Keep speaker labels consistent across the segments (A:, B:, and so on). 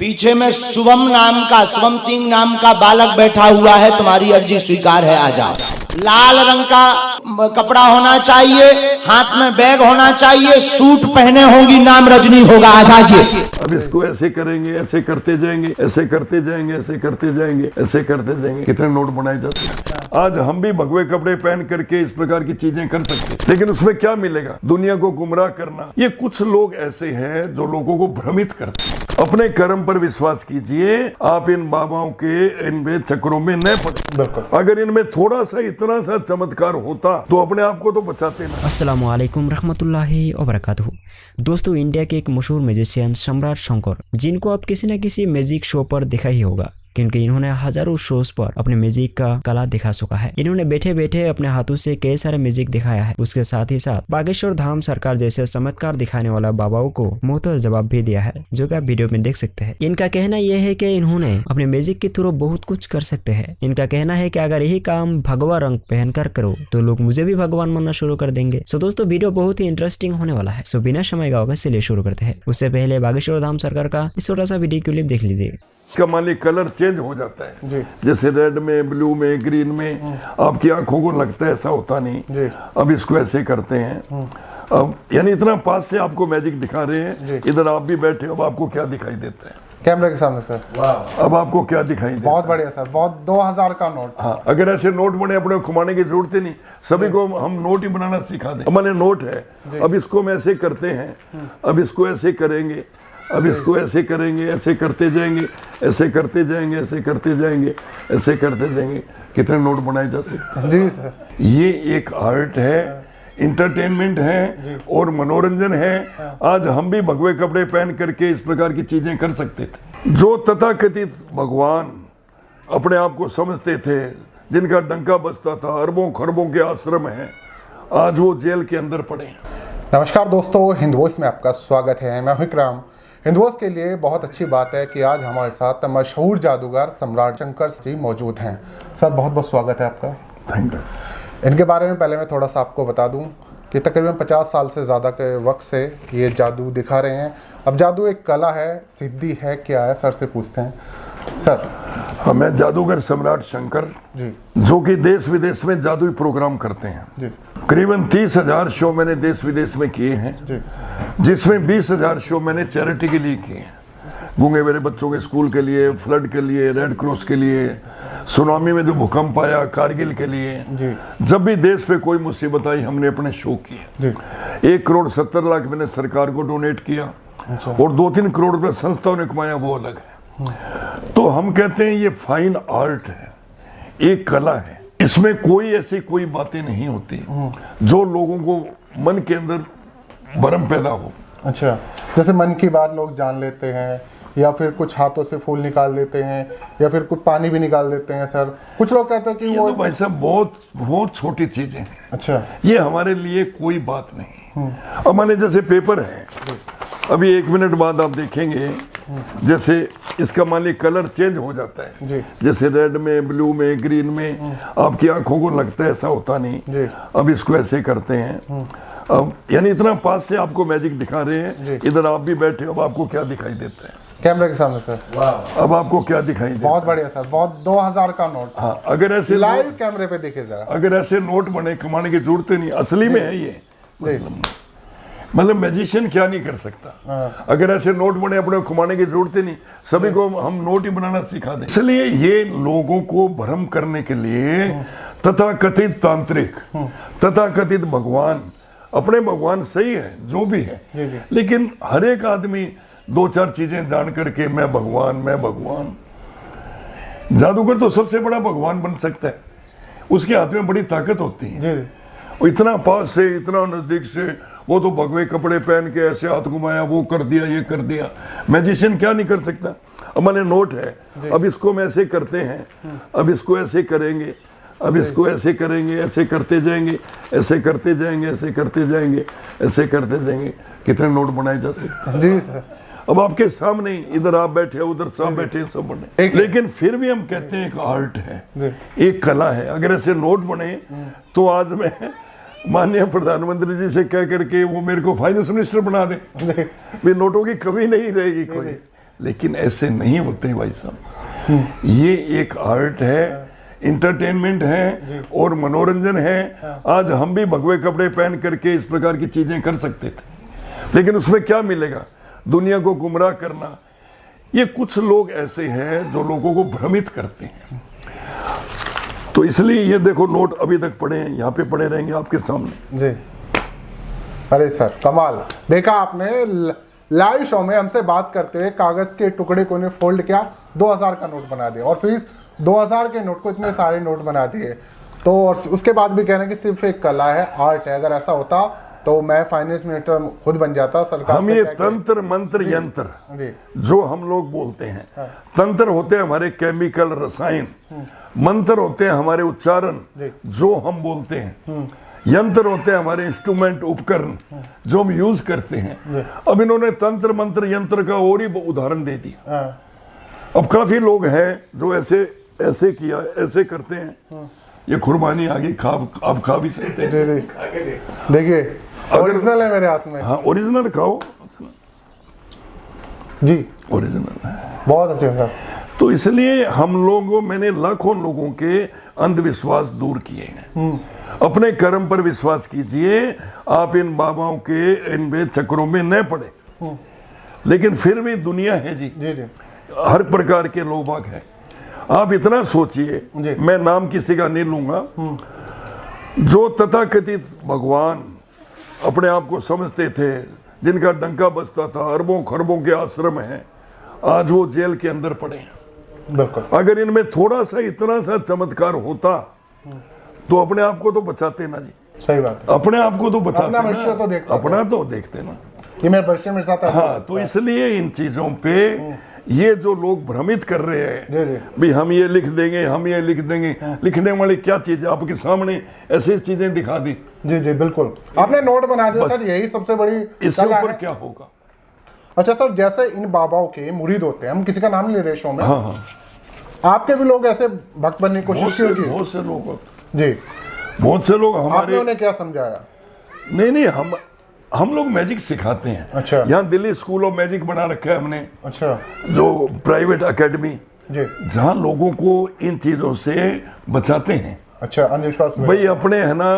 A: पीछे में शुभम सिंह नाम का बालक बैठा हुआ है। तुम्हारी अर्जी स्वीकार है, आ जाओ। लाल रंग का कपड़ा होना चाहिए, हाथ में बैग होना चाहिए, सूट पहने होंगी, नाम रजनी होगा, आ जाइए।
B: अब इसको ऐसे करेंगे, ऐसे करते जाएंगे, ऐसे करते जाएंगे, ऐसे करते जाएंगे, ऐसे करते जाएंगे। कितने नोट बनाए जाते हैं। आज हम भी भगवे कपड़े पहन करके इस प्रकार की चीजें कर सकते हैं, लेकिन उसमें क्या मिलेगा? दुनिया को गुमराह करना। ये कुछ लोग ऐसे हैं जो लोगों को भ्रमित करते हैं। अपने कर्म पर विश्वास कीजिए, आप इन बाबाओं के इन चक्रों में न पड़े। अगर इनमें थोड़ा सा इतना सा चमत्कार होता तो अपने आप को तो बचाते ना।
C: अस्सलामु अलैकुम रहमतुल्लाहि व बरकातहू। दोस्तों, इंडिया के एक मशहूर मैजिशियन सम्राट शंकर, जिनको आप किसी न किसी मैजिक शो पर देखा ही होगा, क्योंकि इन्होंने हजारों शोज पर अपने मैजिक का कला दिखा चुका है। इन्होंने बैठे बैठे अपने हाथों से कई सारे मैजिक दिखाया है। उसके साथ ही साथ बागेश्वर धाम सरकार जैसे चमत्कार दिखाने वाला बाबाओं को मुंहतोड़ जवाब भी दिया है, जो कि आप वीडियो में देख सकते हैं। इनका कहना यह है कि इन्होंने अपने मैजिक के थ्रू बहुत कुछ कर सकते हैं। इनका कहना है कि अगर यही काम भगवा रंग पहनकर करो तो लोग मुझे भी भगवान मानना शुरू कर देंगे। सो दोस्तों, वीडियो बहुत ही इंटरेस्टिंग होने वाला है। सो बिना समय गवाए चलिए शुरू करते हैं। उससे पहले बागेश्वर धाम सरकार का इस छोटा सा वीडियो क्लिप देख लीजिए।
B: इसका मान लीजिए कलर चेंज हो जाता है जी। जैसे रेड में, ब्लू में, ग्रीन में आपकी आंखों को लगता है, ऐसा होता नहीं जी। अब इसको ऐसे करते हैं। अब यानी इतना पास से आपको मैजिक दिखा रहे हैं, इधर आप भी बैठे हो। अब आपको क्या दिखाई देता है
D: कैमरे के सामने सर?
B: अब आपको क्या दिखाई देता है?
D: बहुत बढ़िया सर, बहुत 2000 का नोट।
B: हाँ, अगर ऐसे नोट बने अपने घुमाने की जरूरत ही नहीं, सभी को हम नोट ही बनाना सिखा दें। हमारे नोट है, अब इसको हम ऐसे करते हैं, अब इसको ऐसे करेंगे, अब इसको ऐसे करेंगे, ऐसे करते जाएंगे, ऐसे करते जाएंगे, ऐसे करते जाएंगे, ऐसे करते जाएंगे। कितने नोट बनाए जा सकते
D: जी सर।
B: ये एक आर्ट है, इंटरटेनमेंट है और मनोरंजन है। आज हम भी भगवे कपड़े पहन करके इस प्रकार की चीजें कर सकते थे। जो तथाकथित भगवान अपने आप को समझते थे, जिनका डंका बजता था, अरबों खरबों के आश्रम हैं, आज वो जेल के अंदर पड़े।
D: नमस्कार दोस्तों, हिंद वॉइस में आपका स्वागत है। मैं विक्रम। हिंद वॉइस के लिए बहुत अच्छी बात है कि आज हमारे साथ मशहूर जादूगर सम्राट शंकर जी मौजूद हैं। सर, बहुत बहुत स्वागत है आपका।
B: Thank you.
D: इनके बारे में पहले मैं थोड़ा सा आपको बता दूं कि तकरीबन 50 साल से ज़्यादा के वक्त से ये जादू दिखा रहे हैं। अब जादू एक कला है, सिद्धि है, क्या है? सर से पूछते हैं। सर,
B: मैं जादूगर सम्राट शंकर
D: जी,
B: जो कि देश विदेश में जादुई प्रोग्राम करते हैं
D: जी।
B: करीबन 30,000 शो मैंने देश विदेश में किए हैं
D: जी।
B: जिसमें 20,000 शो मैंने चैरिटी के लिए किए हैं। गूंगे मेरे बच्चों के स्कूल के लिए, फ्लड के लिए, रेड क्रॉस के लिए, सुनामी में जो भूकंप आया, कारगिल के लिए
D: जी।
B: जब भी देश पे कोई मुसीबत आई, हमने अपने शो किए
D: जी।
B: 1,70,00,000 मैंने सरकार को डोनेट किया।
D: अच्छा।
B: और 2-3 करोड़ रुपए संस्थाओं ने कमाया, वो अलग है। तो हम कहते हैं ये फाइन आर्ट है, एक कला है। इसमें कोई ऐसी कोई बातें नहीं होती जो लोगों को मन के अंदर भरम पैदा हो। अच्छा,
D: जैसे मन की बात लोग जान लेते हैं, या फिर कुछ हाथों से फूल निकाल देते हैं, या फिर कुछ पानी भी निकाल देते हैं। सर, कुछ लोग कहते हैं कि
B: ये
D: वो
B: तो भाई साहब बहुत बहुत छोटी चीजें हैं।
D: अच्छा,
B: ये हमारे लिए कोई बात नहीं। अब माने जैसे पेपर है, अभी 1 मिनट बाद आप देखेंगे, जैसे इसका मान लीजिए कलर चेंज हो जाता है
D: जी।
B: जैसे रेड में, ब्लू में, ग्रीन में आपकी आंखों को लगता है, ऐसा होता नहीं
D: जी।
B: अब इसको ऐसे करते हैं। अब यानी इतना पास से आपको मैजिक दिखा रहे हैं, इधर आप भी बैठे हो। अब आपको क्या दिखाई देता है
D: कैमरे के सामने? सर,
B: अब आपको क्या दिखाई देता है?
D: बहुत बढ़िया सर, बहुत 2000 का नोट।
B: हाँ, अगर ऐसे
D: लाइव कैमरे पे देखिए जरा।
B: अगर ऐसे नोट बने, कमाने की जरूरत नहीं, असली में है ये। मतलब मैजिशियन क्या नहीं कर सकता। अगर ऐसे नोट बने, अपने घुमाने की जरूरत ही नहीं, सभी को हम नोट ही बनाना सिखा दें। इसलिए ये लोगों को भ्रम करने के लिए तथाकथित तांत्रिक, तथाकथित भगवान, अपने भगवान सही है जो भी है, लेकिन हर एक आदमी 2-4 चीजें जान करके मैं भगवान, मैं भगवान। जादूगर तो सबसे बड़ा भगवान बन सकता है, उसके हाथ में बड़ी ताकत होती है। वो इतना पास से, इतना नजदीक से, वो तो भगवे कपड़े पहन के ऐसे हाथ घुमाया, वो कर दिया, ये कर दिया। मैजिशियन क्या नहीं कर सकता। हमारे नोट है, अब इसको हम ऐसे करते हैं, अब इसको ऐसे करेंगे, अब इसको ऐसे करेंगे, ऐसे करते जाएंगे, ऐसे करते जाएंगे, ऐसे करते जाएंगे, ऐसे करते जाएंगे। कितने नोट बनाए जा सकते
D: जी सर।
B: अब आपके सामने, इधर आप बैठे, उधर सब बैठे, सब बने, लेकिन फिर भी हम कहते हैं एक आर्ट है, एक कला है। अगर ऐसे नोट बने तो आज मैं माननीय प्रधानमंत्री जी से कह करके वो मेरे को फाइनेंस मिनिस्टर बना दे, भी नोटों की कमी नहीं रहेगी कोई। लेकिन ऐसे नहीं होते भाई साहब। ये एक आर्ट है, इंटरटेनमेंट है और मनोरंजन है। आज हम भी भगवे कपड़े पहन करके इस प्रकार की चीजें कर सकते थे, लेकिन उसमें क्या मिलेगा? दुनिया को गुमराह करना। ये कुछ लोग ऐसे हैं जो लोगों को भ्रमित करते हैं। तो इसलिए ये देखो नोट अभी तक पड़े हैं, यहाँ पे पड़े रहेंगे आपके सामने
D: जी। अरे सर कमाल, देखा आपने लाइव शो में हमसे बात करते हुए कागज के टुकड़े को ने फोल्ड किया, 2000 का नोट बना दिया और फिर 2000 के नोट को इतने सारे नोट बना दिए। तो और उसके बाद भी कह रहे हैं कि सिर्फ एक कला है, आर्ट है। अगर ऐसा होता तो मैं फाइनेंस मिनिस्टर खुद बन जाता सरकार।
B: हम ये तंत्र मंत्र यंत्र जो हम लोग बोलते हैं, तंत्र होते हैं हमारे केमिकल रसायन, मंत्र होते हैं हमारे उच्चारण जो हम बोलते हैं, यंत्र होते हैं हमारे इंस्ट्रूमेंट उपकरण जो हम यूज करते हैं। अब इन्होंने तंत्र मंत्र यंत्र का और ही उदाहरण दे दिया। अब काफी लोग हैं जो ऐसे ऐसे किया, ऐसे करते हैं। ये खुरबानी आ गई, आप खा भी सकते हैं।
D: देखिए ओरिजिनल है मेरे हाथ में।
B: हाँ ओरिजिनल खाओ
D: जी,
B: ओरिजिनल है,
D: बहुत अच्छे सर।
B: तो इसलिए हम लोगों, मैंने लाखों लोगों के अंधविश्वास दूर किए हैं। अपने कर्म पर विश्वास कीजिए, आप इन बाबाओं के इन वेद चक्रों में न पड़े। लेकिन फिर भी दुनिया है जी, हर प्रकार के लोग बाग हैं। आप इतना सोचिए, मैं नाम किसी का नहीं लूंगा, जो तथाकथित भगवान अपने आप को समझते थे, जिनका डंका बजता था, अरबों खरबों के आश्रम हैं, आज वो जेल के अंदर पड़े हैं।
D: बिल्कुल।
B: अगर इनमें थोड़ा सा इतना सा चमत्कार होता तो अपने आप को तो बचाते ना जी।
D: सही बात है,
B: अपने आप को तो बचाते
D: अपना भविष्य तो देखते,
B: अपना तो देखते ना
D: कि मेरे भविष्य मेरे साथ।
B: हाँ, तो इसलिए इन चीजों पे ये जो लोग भ्रमित कर रहे हैं भी हम ये लिख देंगे, हम ये लिख देंगे, लिखने वाली क्या चीज है? आपके सामने ऐसी चीजें दिखा दी।
D: जी जी बिल्कुल, आपने नोट बना दिया सर, यही सबसे बड़ी।
B: इससे ऊपर क्या होगा?
D: अच्छा सर, जैसे इन बाबाओं के मुरीद होते हैं, हम किसी का नाम नहीं ले रहे शो में।
B: हाँ हाँ,
D: आपके भी लोग ऐसे भक्त बनने की कोशिश की होगी?
B: बहुत से लोग
D: जी,
B: बहुत से लोग
D: आपने
B: हमारे,
D: उन्हें क्या समझाया?
B: नहीं हम लोग मैजिक सिखाते हैं।
D: अच्छा।
B: यहाँ दिल्ली स्कूल ऑफ मैजिक बना रखा है हमने।
D: अच्छा।
B: जो प्राइवेट एकेडमी, जहाँ लोगों को इन चीजों से बचाते हैं।
D: अच्छा, अंधविश्वास
B: भाई अपने है ना,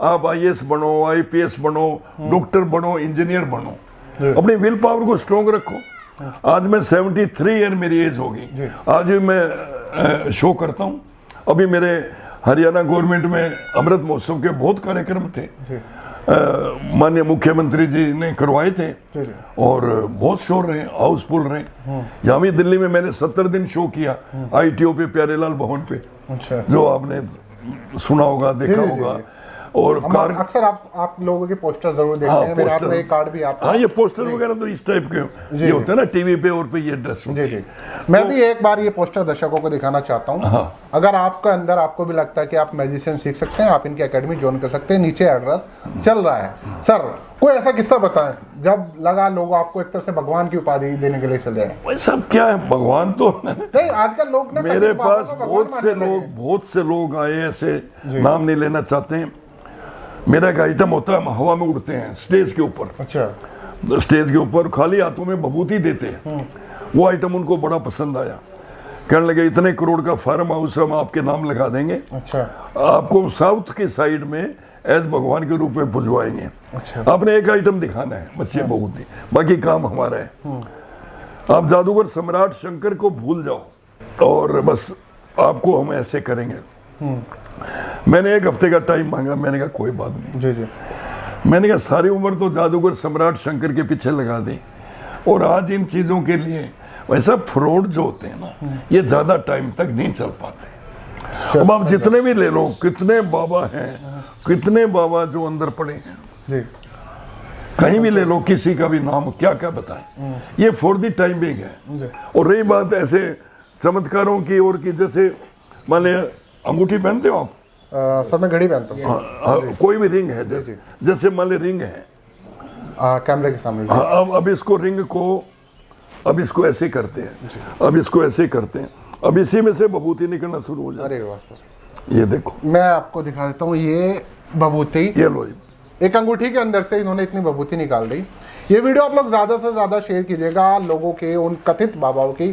B: आप IAS बनो, IPS बनो, डॉक्टर बनो, इंजीनियर बनो, अपनी विल पावर को स्ट्रॉन्ग रखो। आज मैं 73 ईयर मेरी एज होगी, आज भी मैं शो करता हूँ। अभी मेरे हरियाणा गवर्नमेंट में अमृत महोत्सव के बहुत कार्यक्रम थे, माननीय मुख्यमंत्री जी ने करवाए थे और बहुत शो रहे, हाउसफुल रहे। यहाँ भी दिल्ली में मैंने 70 दिन शो किया, ITO पे, प्यारेलाल भवन पे।
D: अच्छा।
B: जो आपने सुना होगा, देखा होगा। और
D: अक्सर आप लोगों के पोस्टर जरूर देखते हैं, मेरे हाथ में एक कार्ड भी आप।
B: हाँ, ये पोस्टर वगैरह तो इस टाइप के ये होते हैं ना, टीवी पे और पे ये ड्रेस।
D: जी, मैं भी एक बार ये पोस्टर दर्शकों को दिखाना चाहता हूँ।
B: हाँ।
D: अगर आपका अंदर आपको भी लगता है कि आप मैजिशियन सीख सकते हैं, आप इनकी एकेडमी ज्वाइन कर सकते हैं, नीचे एड्रेस चल रहा है। सर कोई ऐसा किस्सा बताएं जब लगा लोग आपको एक तरह से भगवान की उपाधि देने के लिए चले आए?
B: वैसा क्या है, भगवान तो
D: नहीं, आजकल लोग ना,
B: मेरे पास बहुत से लोग आए, ऐसे नाम नहीं लेना चाहते हैं। मेरा एक आइटम होता है, हम हवा में उड़ते हैं स्टेज के ऊपर।
D: अच्छा।
B: स्टेज के ऊपर खाली हाथों में विभूति देते हैं। वो आइटम उनको बड़ा पसंद आया, कहने लगे इतने करोड़ का फार्म हाउस हम आपके नाम लगा देंगे। अच्छा। आपको साउथ की साइड में एज भगवान के रूप में पुजवाएंगे। अच्छा। आपने एक आइटम दिखाना है, बच्चे विभूति, बाकी काम हमारा है। आप जादूगर सम्राट शंकर को भूल जाओ और बस आपको हम ऐसे करेंगे। मैंने एक हफ्ते का टाइम मांगा, मैंने कहा कोई बात नहीं। जी। मैंने कहा सारी उम्र तो जादूगर सम्राट शंकर के पीछे लगा दी, और आज इन चीजों के लिए वैसा फ्रॉड जो होते हैं ना, ये ज्यादा टाइम तक नहीं चल पाते। अब आप जितने भी ले लो, कितने बाबा हैं, कितने बाबा जो अंदर पड़े हैं जी, कहीं भी ले लो, किसी का भी नाम क्या क्या बताएं, ये फॉर द टाइम बिंग है। और रही बात ऐसे चमत्कारों की और की, जैसे मान लिया अंगूठी पहनते हो आप?
D: सर मैं घड़ी पहनता हूँ।
B: कोई भी रिंग है, जैसे मान लिया रिंग है
D: कैमरे के सामने।
B: अब इसको रिंग को, अब इसको ऐसे करते हैं, अब इसको ऐसे करते हैं, अब इसी में से विभूति निकलना शुरू हो जाए।
D: अरे वाह सर,
B: ये देखो,
D: मैं आपको दिखा देता हूँ। ये विभूति,
B: ये लो,
D: एक अंगूठी के अंदर से इन्होंने इतनी विभूति निकाल दी। ये वीडियो आप लोग ज़्यादा से ज़्यादा शेयर कीजिएगा लोगों के, उन कथित बाबाओं की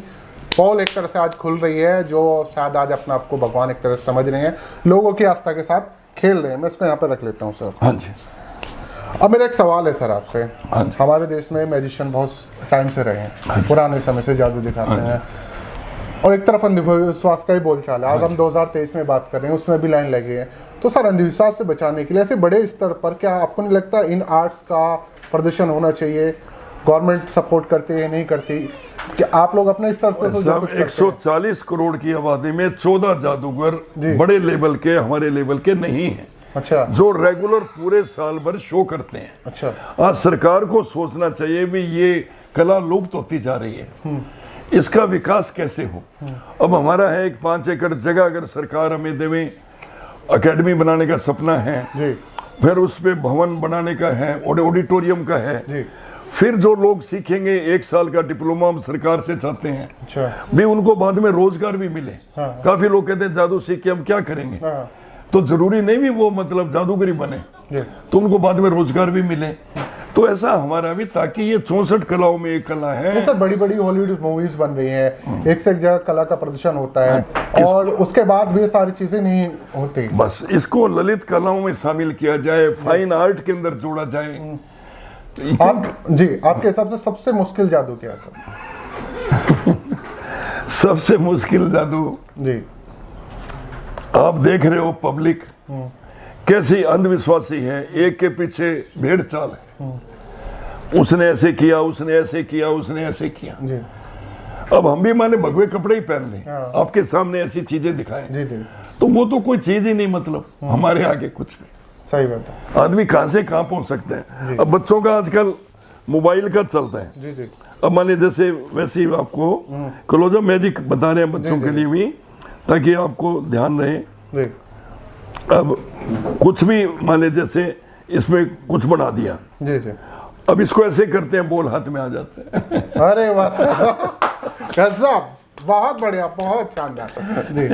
D: पोल एक तरह से आज खुल रही है, जो शायद आज अपने आप को भगवान एक तरह से समझ रहे हैं, लोगों की आस्था के साथ खेल रहे हैं। मैं इसको यहाँ पर रख लेता हूँ सर।
B: हाँ जी।
D: अब मेरा एक सवाल है सर आपसे।
B: हाँ जी।
D: हमारे देश में मैजिशियन बहुत टाइम से रहे हैं, पुराने समय से जादू दिखाते हैं, और एक तरफ अंधविश्वास का ही बोलचाल है। आज हम 2023 में बात कर रहे हैं, उसमें भी लाइन लगी है। तो सर अंधविश्वास से बचाने के लिए ऐसे बड़े स्तर पर क्या आपको नहीं लगता इन आर्ट्स का प्रदर्शन होना चाहिए? गवर्नमेंट सपोर्ट करती है, नहीं करती? कि आप लोग अपने स्तर से
B: सब 140 करोड़ की आबादी में 14 जादूगर बड़े लेवल के, हमारे लेवल के नहीं हैं।
D: अच्छा।
B: जो रेगुलर पूरे साल भर शो करते हैं।
D: अच्छा।
B: आज सरकार को सोचना चाहिए भी ये कला लुप्त होती जा रही है, इसका विकास कैसे हो। अब हमारा है एक 5 एकड़ जगह, अगर सरकार हमें देवे, एकेडमी बनाने का सपना है
D: जी,
B: फिर उस पे भवन बनाने का है, ऑडिटोरियम का है
D: जी,
B: फिर जो लोग सीखेंगे 1 साल का डिप्लोमा हम सरकार से चाहते हैं।
D: अच्छा।
B: भी उनको बाद में रोजगार भी मिले।
D: हाँ।
B: काफी लोग कहते हैं जादू सीख के हम क्या करेंगे।
D: हाँ।
B: तो जरूरी नहीं भी वो मतलब जादूगरी बने,
D: जी।
B: तो उनको बाद में रोजगार भी मिले। तो ऐसा हमारा भी, ताकि ये 64 कलाओं में एक कला है।
D: सर बड़ी बड़ी हॉलीवुड मूवीज बन रही हैं, एक से एक जगह कला का प्रदर्शन होता है, और उसके बाद भी ये सारी चीजें नहीं होती।
B: बस इसको ललित कलाओं में शामिल किया जाए, फाइन आर्ट के अंदर जोड़ा जाए।
D: आप जी, आपके हिसाब से सबसे मुश्किल जादू क्या है सर?
B: सबसे मुश्किल जादू
D: जी,
B: आप देख रहे हो पब्लिक कैसी अंधविश्वासी है, एक के पीछे भेड़ चाल है। उसने ऐसे किया, उसने ऐसे किया, उसने ऐसे किया।
D: जी,
B: अब हम भी माने भगवे कपड़े ही पहन लें,
D: हाँ।
B: आपके सामने ऐसी चीजें दिखाएं,
D: जी, जी,
B: तो वो तो कोई चीज ही नहीं, मतलब हमारे आगे कुछ भी।
D: सही बात है।
B: आदमी कहां से कहां पहुंच सकते हैं। अब बच्चों का आजकल मोबाइल का चलता है।
D: जी, जी,
B: अब माने जैसे वैसे ही आपको क्लोजअप मैजिक बता रहे हैं बच्चों के लिए भी, ताकि आपको ध्यान रहे।
D: जी,
B: अब कुछ भी माने जैसे इसमें कुछ बना दिया,
D: जी, जी,
B: अब इसको ऐसे करते हैं, बॉल हाथ में आ जाता है।
D: अरे वाह सर, गजब, बहुत बढ़िया, बहुत शानदार जी।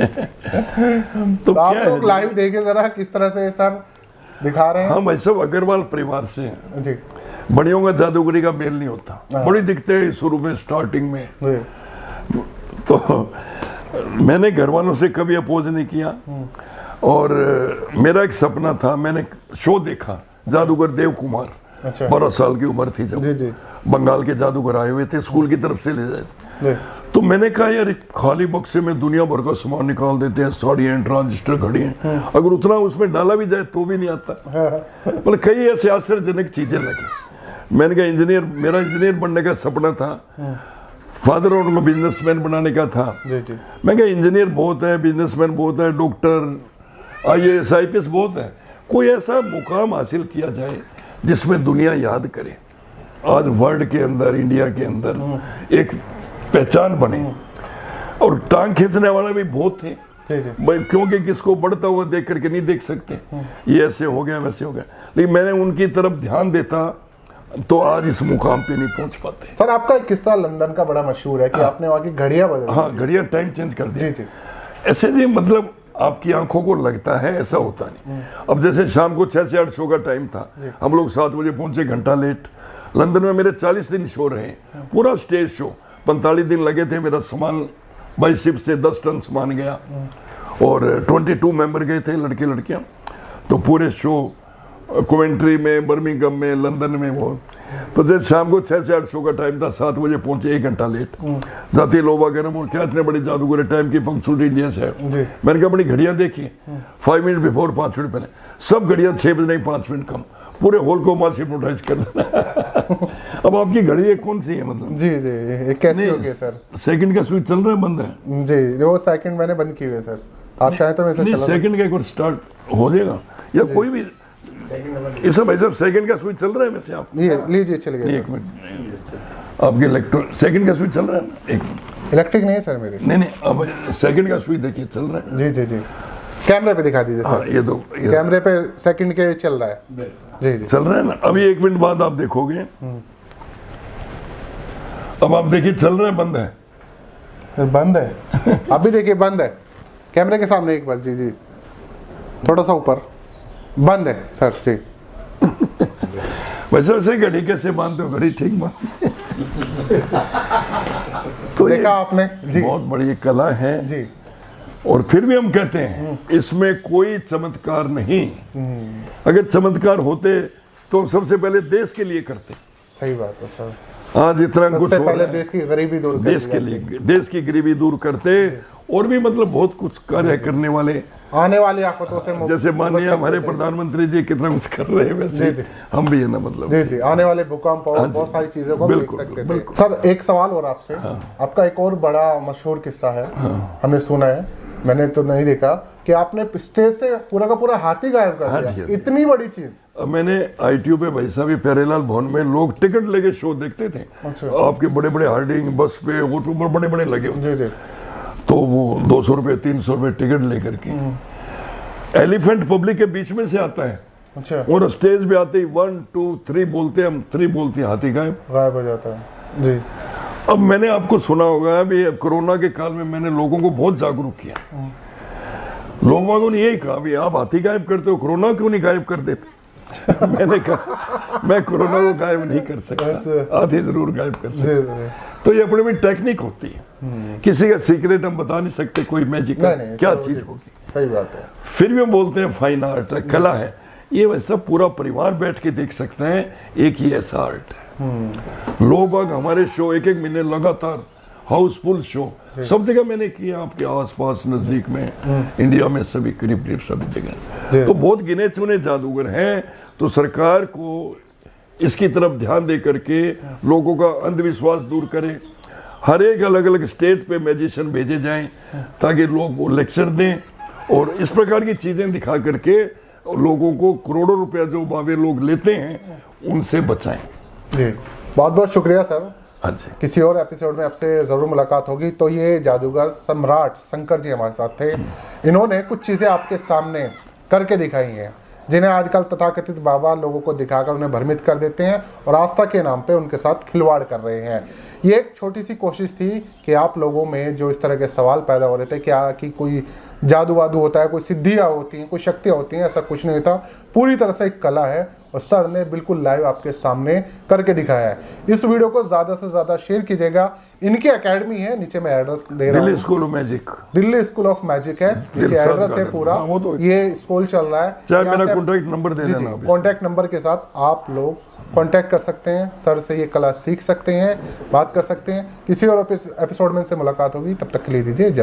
B: तो
D: आप
B: क्या
D: लोग
B: है,
D: लाइव देखे जरा किस तरह से सर दिखा रहे हैं।
B: हम ऐसा अग्रवाल परिवार से हैं।
D: जी,
B: बड़ियों का जादूगरी का मेल नहीं होता, बड़ी दिखते हैं शुरू में, स्टार्टिंग में।
D: जी,
B: तो मैंने घर वालों से कभी अपोज नहीं किया, और मेरा एक सपना था, मैंने शो देखा जादूगर देव कुमार,
D: अच्छा।
B: 12 साल की उम्र थी जब,
D: जी, जी,
B: बंगाल के जादूगर आए हुए थे, स्कूल की तरफ से ले जाए।
D: जी,
B: तो मैंने कहा यार एक खाली बक्से में दुनिया भर का सामान निकाल देते हैं, साड़ियाँ, ट्रांजिस्टर, घड़ियाँ, अगर उतना उसमें डाला भी जाए तो भी नहीं आता। मतलब कई ऐसे आश्चर्यजनक चीजें लगी। मैंने कहा इंजीनियर, मेरा इंजीनियर बनने का सपना था, फादर और उनको बिजनेसमैन बनाने का था।
D: जी, जी,
B: मैं कहा इंजीनियर बहुत है, बिजनेसमैन बहुत है, डॉक्टर, IAS IPS बहुत है, कोई ऐसा मुकाम हासिल किया जाए जिसमें दुनिया याद करे। आज वर्ल्ड के अंदर, इंडिया के अंदर एक पहचान बने। और टांग खींचने वाला भी बहुत थे
D: जी, जी,
B: भाई, क्योंकि किसको बढ़ता हुआ देख करके नहीं देख सकते, ये ऐसे हो गया वैसे हो गया, लेकिन मैंने उनकी तरफ ध्यान देता तो आज इस मुकाम पे नहीं पहुंच पाते।
D: सर आपका एक किस्सा लंदन का बड़ा मशहूर है कि आपने वहाँ की घड़ियाँ बदली।
B: हाँ, घड़ियाँ टाइम चेंज कर दिया।
D: जी, जी,
B: ऐसे जी, मतलब आपकी आंखों को लगता है, ऐसा होता नहीं। अब जैसे शाम को 6 से 8 शो का टाइम था, हम लोग 7 बजे पहुंचे, घंटा लेट। लंदन में मेरे 40 दिन शो रहे, पूरा स्टेज शो, 45 दिन लगे थे। मेरा सामान बाई शिप से 10 टन सामान गया, और 22 मेंबर गए थे, लड़के लड़कियां। तो पूरे शो कोवेंट्री में, बर्मिंघम में, लंदन में वो। तो जैसे शाम को 6 से 8 शो का टाइम था, 7 बजे पहुंचे, 1 घंटा लेट। जाते लोबा गरम, और क्या इतने बड़े जादूगर टाइम की पंक्चुअलिटी इंडिया से है। मैंने कहा अपनी घड़ियां देखी, 5 मिनट बिफोर, 5 मिनट पहले, सब घड़ियां 6 बजे नहीं, 5 मिनट कम, पूरे हॉल को मां हिप्नोटाइज कर देना। अब आपकी घड़ी ये कौन सी है, मतलब?
D: जी, जी, ये कैसी होगी सर?
B: सेकंड का स्विच चल रहा है, बंद है?
D: जी, वो सेकंड मैंने बंद की हुई है सर, आप चाहे तो मैं इसे चला।
B: सेकंड का एक बार स्टार्ट हो जाएगा, या कोई भी इस भाई साहब सेकंड का स्विच चल रहा है वैसे? आप
D: लीजिए, चल गया।
B: 1 मिनट, आपके इलेक्ट्रो सेकंड का स्विच चल रहा है ना? एक
D: इलेक्ट्रिक नहीं है सर मेरी।
B: नहीं, अब सेकंड का स्विच देखिए चल रहा है।
D: जी, जी, जी, कैमरे पे दिखा दीजिए सर।
B: ये दो,
D: कैमरे पे सेकंड के चल रहा है। जी, जी,
B: चल रहा है ना? अभी 1 मिनट बाद आप देखोगे, अब आप देखिए चल रहा है, बंद है?
D: बंद है। अभी देखिए बंद है, कैमरे के सामने एक बार। जी, जी, थोड़ा सा ऊपर, बंद है सर। जी,
B: वैसे वैसे घड़ी कैसे बांधते हो? घड़ी ठीक बांधते तो ये
D: देखा आपने जी।
B: बहुत बड़ी कला है
D: जी।
B: और फिर भी हम कहते हैं इसमें कोई चमत्कार नहीं। अगर चमत्कार होते तो सबसे पहले देश के लिए करते।
D: सही बात है सर।
B: आज इतना कुछ
D: सबसे
B: हो
D: पहले
B: रहा है,
D: देश की गरीबी दूर कर
B: देश के लिए, देश की गरीबी दूर करते और भी मतलब बहुत कुछ कार्य करने वाले,
D: आने वाली आफतों से
B: जैसे माननीय हमारे प्रधानमंत्री जी कितना कुछ कर रहे हैं, वैसे
D: जी।
B: हम भी है ना मतलब।
D: जी जी, आने वाले भूकंप और
B: हाँ जी।
D: बहुत सारी चीजों को हम देख
B: बिल्कुल,
D: सकते थे।
B: बिल्कुल।
D: सर एक सवाल और आपसे, आपका एक और बड़ा मशहूर किस्सा है, हमने सुना है, मैंने तो नहीं देखा, कि आपने स्टेज से पूरा का पूरा हाथी गायब कर
B: हाँ
D: दिया।
B: जी, हाँ जी।
D: इतनी बड़ी चीज।
B: अब मैंने ITU पे भाई साहब प्यारेलाल भवन में लोग टिकट लेके शो देखते थे।
D: अच्छा।
B: आपके बड़े बड़े हार्डिंग बस पे ऑटो पर बड़े बड़े लगे होते।
D: जी जी।
B: तो वो 200 रुपये 300 रुपये टिकट लेकर के एलिफेंट पब्लिक के बीच में से आता है
D: अच्छा,
B: और स्टेज पे आते ही 1 2 3 बोलते, हम 3 बोलते हैं, हाथी गायब।
D: गायब हो जाता है जी।
B: अब मैंने आपको सुना होगा अभी कोरोना के काल में मैंने लोगों को बहुत जागरूक किया। लोगों ने यही कहा भी आप हाथी गायब करते हो, कोरोना क्यों नहीं गायब कर देते? मैंने कहा मैं कोरोना को गायब नहीं कर सकता,
D: अच्छा।
B: हाथी जरूर गायब कर सकता।
D: जी जी।
B: तो ये अपनी टेक्निक होती है, किसी का सीक्रेट हम बता नहीं सकते, कोई मैजिक
D: नहीं,
B: क्या
D: तो
B: चीज
D: जी,
B: होगी।
D: सही बात है।
B: फिर भी हम बोलते हैं फाइन आर्ट है, कला है। ये वैसा पूरा परिवार बैठ के देख सकते हैं, एक ही ऐसा आर्ट है। लोग बाग हमारे शो एक महीने लगातार हाउसफुल शो सब जगह मैंने किया, आपके आसपास नजदीक में, इंडिया में सभी करीब करीब सभी जगह। तो बहुत गिने चुने जादूगर हैं, तो सरकार को इसकी तरफ ध्यान दे करके लोगों का अंधविश्वास दूर करे। हर एक अलग अलग स्टेट पे मैजिशियन भेजे जाएं ताकि लोग वो लेक्चर दें और इस प्रकार की चीजें दिखा करके लोगों को करोड़ों रुपया जो बावे लोग लेते हैं उनसे बचाएं।
D: जी, बहुत बहुत शुक्रिया सर।
B: हाँ जी।
D: किसी और एपिसोड में आपसे ज़रूर मुलाकात होगी। तो ये जादूगर सम्राट शंकर जी हमारे साथ थे। इन्होंने कुछ चीज़ें आपके सामने करके दिखाई हैं जिन्हें आजकल तथाकथित बाबा लोगों को दिखाकर उन्हें भ्रमित कर देते हैं और आस्था के नाम पे उनके साथ खिलवाड़ कर रहे हैं। ये एक छोटी सी कोशिश थी कि आप लोगों में जो इस तरह के सवाल पैदा हो रहे थे क्या कि कोई जादू वादू होता है, कोई सिद्धियाँ होती हैं, कोई शक्तियाँ होती हैं, ऐसा कुछ नहीं था। पूरी तरह से एक कला है और सर ने बिल्कुल लाइव आपके सामने करके दिखाया है। इस वीडियो को ज़्यादा से ज़्यादा शेयर कीजिएगा। इनकी एकेडमी है, नीचे मैं एड्रेस दे रहा हूँ,
B: Delhi school of magic,
D: Delhi school of magic है, नीचे एड्रेस है पूरा।
B: हाँ, वो तो
D: ये स्कूल चल रहा है।
B: चाहे
D: यहाँ
B: मेरा
D: से
B: कॉन्टैक्ट नंबर दे
D: जी
B: देना।
D: जी, कॉन्टैक्ट नंबर के साथ आप लोग कांटेक्ट कर सकते हैं, सर से ये कला सीख सकते हैं, बात कर सकते हैं। किसी और एपिसोड में इनसे मुलाकात होगी, तब तक के लिए दीजिए इजाज़त।